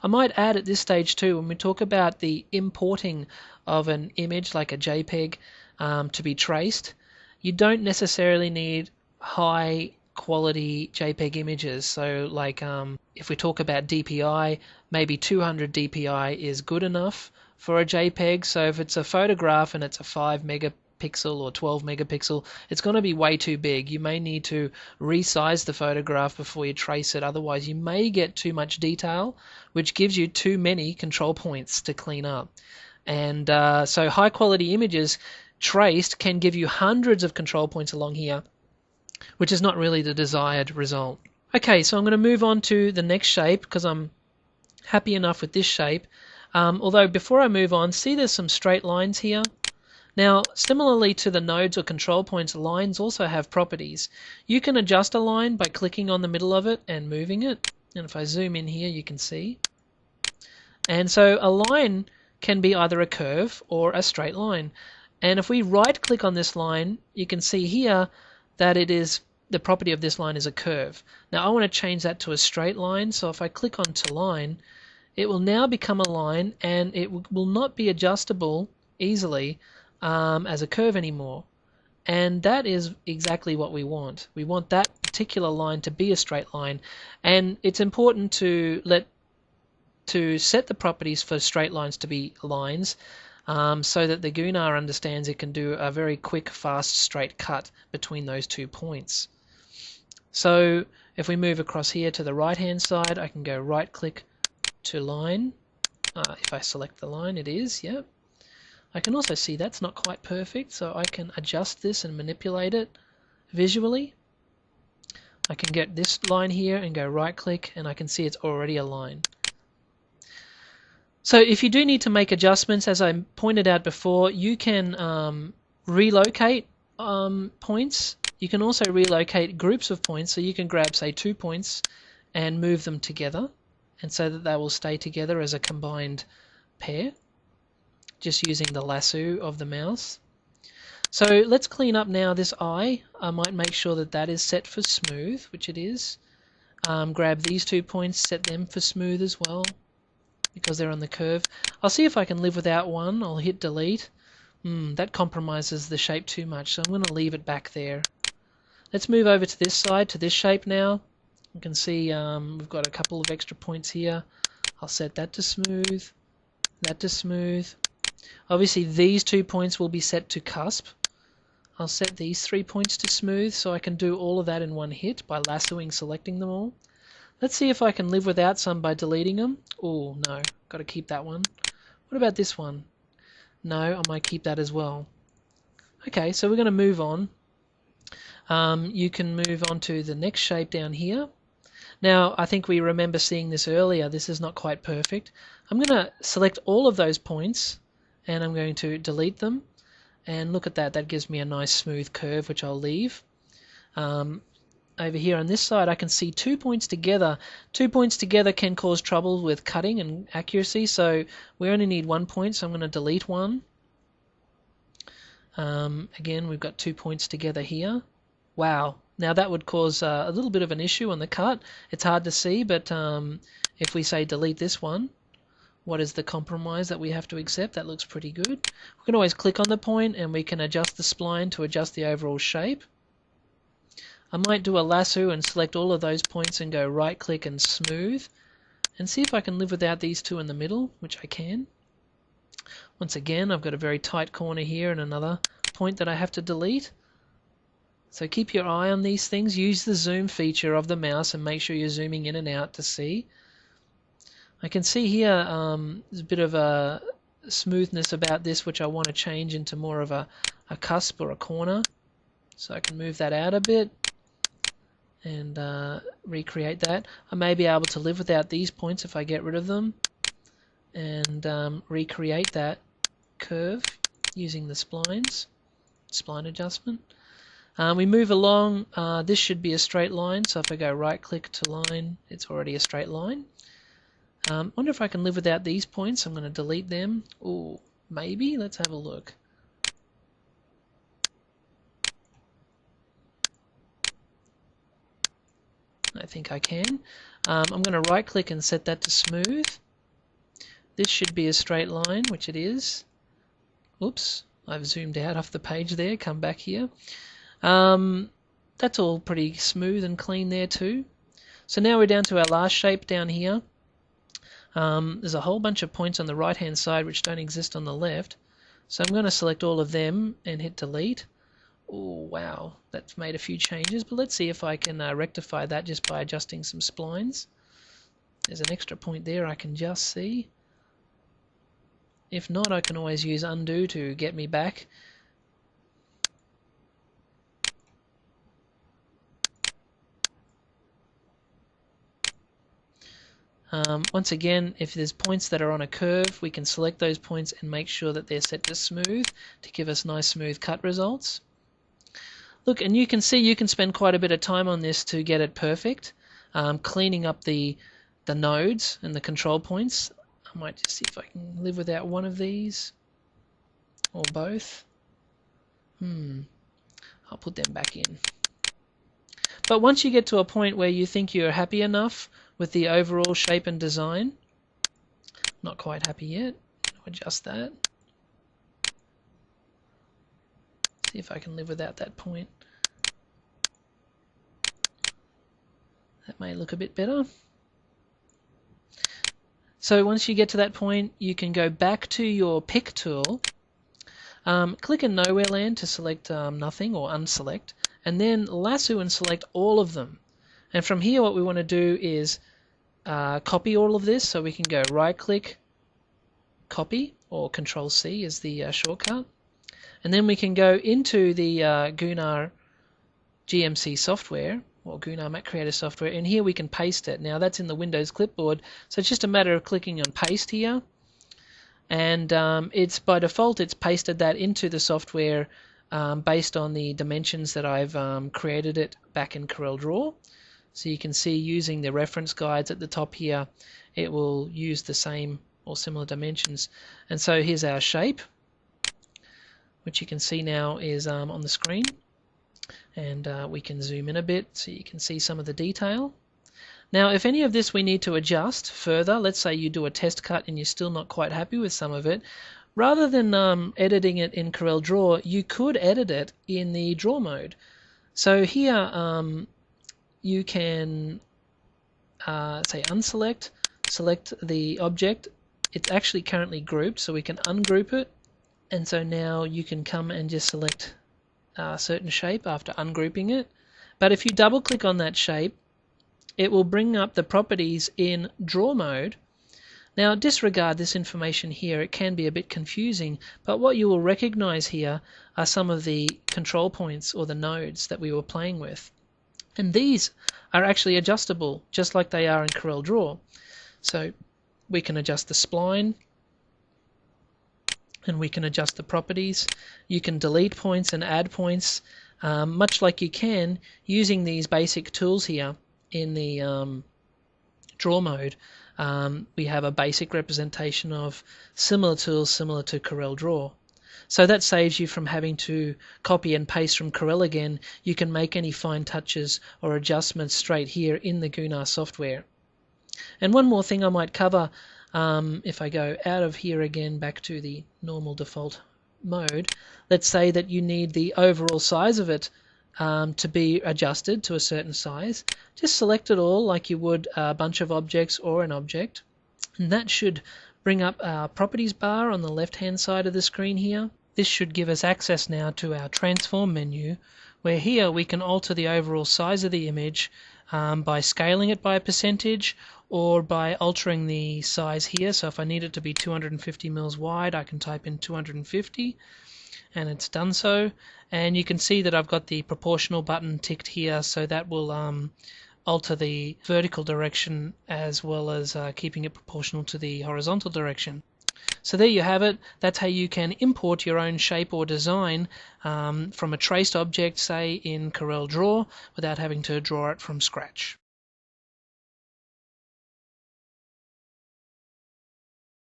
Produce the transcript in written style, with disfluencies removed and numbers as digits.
I might add at this stage too, when we talk about the importing of an image like a JPEG to be traced, you don't necessarily need high quality JPEG images. So like if we talk about DPI, maybe 200 DPI is good enough for a JPEG. So if it's a photograph and it's a 5 megapixel or 12 megapixel, it's going to be way too big. You may need to resize the photograph before you trace it. Otherwise, you may get too much detail, which gives you too many control points to clean up. And so high quality images traced can give you hundreds of control points along here, which is not really the desired result. Okay, so I'm going to move on to the next shape because I'm happy enough with this shape. Although before I move on, see there's some straight lines here. Now, similarly to the nodes or control points, lines also have properties. You can adjust a line by clicking on the middle of it and moving it. And if I zoom in here, you can see. And so a line can be either a curve or a straight line. And if we right click on this line, you can see here that it is the property of this line is a curve. Now I want to change that to a straight line, so if I click onto line, it will now become a line and it will not be adjustable easily as a curve anymore. And that is exactly what we want. We want that particular line to be a straight line, and it's important to set the properties for straight lines to be lines, so that the Gunnar understands it can do a very quick, fast, straight cut between those 2 points. So if we move across here to the right hand side, I can go right click to line. If I select the line, it is, yep. I can also see that's not quite perfect, so I can adjust this and manipulate it visually. I can get this line here and go right click, and I can see it's already a line. So if you do need to make adjustments, as I pointed out before, you can relocate points. You can also relocate groups of points, so you can grab, say, 2 points and move them together, and so that they will stay together as a combined pair, just using the lasso of the mouse. So let's clean up now this eye. I might make sure that that is set for smooth, which it is. Grab these 2 points, set them for smooth as well, because they're on the curve. I'll see if I can live without one. I'll hit delete. That compromises the shape too much, so I'm going to leave it back there. Let's move over to this side, to this shape now. You can see we've got a couple of extra points here. I'll set that to smooth, that to smooth. Obviously these 2 points will be set to cusp. I'll set these 3 points to smooth, so I can do all of that in one hit by lassoing, selecting them all. Let's see if I can live without some by deleting them. Oh no, got to keep that one. What about this one? No, I might keep that as well. Okay, so we're going to move on. You can move on to the next shape down here. Now, I think we remember seeing this earlier. This is not quite perfect. I'm going to select all of those points, and I'm going to delete them. And look at that. That gives me a nice smooth curve, which I'll leave. Over here on this side, I can see 2 points together. 2 points together can cause trouble with cutting and accuracy, so we only need 1 point, so I'm going to delete one. Again, we've got 2 points together here. Wow, now that would cause a little bit of an issue on the cut. It's hard to see, but if we say delete this one, what is the compromise that we have to accept? That looks pretty good. We can always click on the point and we can adjust the spline to adjust the overall shape. I might do a lasso and select all of those points and go right click and smooth, and see if I can live without these 2 in the middle, which I can. Once again, I've got a very tight corner here and another point that I have to delete. So keep your eye on these things. Use the zoom feature of the mouse and make sure you're zooming in and out to see. I can see here there's a bit of a smoothness about this, which I want to change into more of a cusp or a corner. So I can move that out a bit and recreate that. I may be able to live without these points if I get rid of them, and recreate that curve using the splines, spline adjustment. We move along. This should be a straight line, so if I go right click to line, it's already a straight line. Wonder if I can live without these points. I'm going to delete them. Oh, maybe. Let's have a look. I think I can. I'm going to right click and set that to smooth. this should be a straight line, which it is. Oops, I've zoomed out off the page there, come back here. That's all pretty smooth and clean there too. So now we're down to our last shape down here. There's a whole bunch of points on the right hand side which don't exist on the left. So I'm going to select all of them and hit delete. Oh wow, that's made a few changes, but let's see if I can rectify that just by adjusting some splines. There's an extra point there I can just see. If not, I can always use undo to get me back. Once again, if there's points that are on a curve, we can select those points and make sure that they're set to smooth to give us nice smooth cut results. Look, and you can see you can spend quite a bit of time on this to get it perfect, cleaning up the nodes and the control points. I might just see if I can live without one of these or both. I'll put them back in. But once you get to a point where you think you're happy enough with the overall shape and design, not quite happy yet, I'll adjust that. See if I can live without that point. That may look a bit better. So once you get to that point, you can go back to your pick tool, click in Nowhere Land to select nothing or unselect, and then lasso and select all of them. And from here what we want to do is copy all of this, so we can go right click, copy, or Control C is the shortcut. And then we can go into the Gunnar GMC software, or Gunnar Mac Creator software, and here we can paste it. Now that's in the Windows clipboard, so it's just a matter of clicking on paste here, and it's by default it's pasted that into the software based on the dimensions that I've created it back in Corel Draw. So you can see using the reference guides at the top here, it will use the same or similar dimensions. And so here's our shape, which you can see now is on the screen. And we can zoom in a bit so you can see some of the detail. Now if any of this we need to adjust further, let's say you do a test cut and you're still not quite happy with some of it, rather than editing it in Corel Draw, you could edit it in the draw mode. So here you can say unselect, select the object. It's actually currently grouped, so we can ungroup it, and so now you can come and just select a certain shape after ungrouping it. But if you double click on that shape, it will bring up the properties in draw mode. Now disregard this information here, it can be a bit confusing, but what you will recognize here are some of the control points or the nodes that we were playing with. And these are actually adjustable just like they are in Corel Draw. So we can adjust the spline, and we can adjust the properties. You can delete points and add points, much like you can using these basic tools here in the draw mode. We have a basic representation of similar tools similar to Corel Draw. So that saves you from having to copy and paste from Corel again. You can make any fine touches or adjustments straight here in the Gunnar software. And one more thing I might cover, if I go out of here again back to the normal default mode, let's say that you need the overall size of it to be adjusted to a certain size. Just select it all like you would a bunch of objects or an object, and that should bring up our properties bar on the left hand side of the screen here. This should give us access now to our transform menu, where here we can alter the overall size of the image by scaling it by a percentage, or by altering the size here. So if I need it to be 250 mils wide, I can type in 250, and it's done so. And you can see that I've got the proportional button ticked here, so that will alter the vertical direction as well as keeping it proportional to the horizontal direction. So there you have it. That's how you can import your own shape or design from a traced object, say in Corel Draw, without having to draw it from scratch.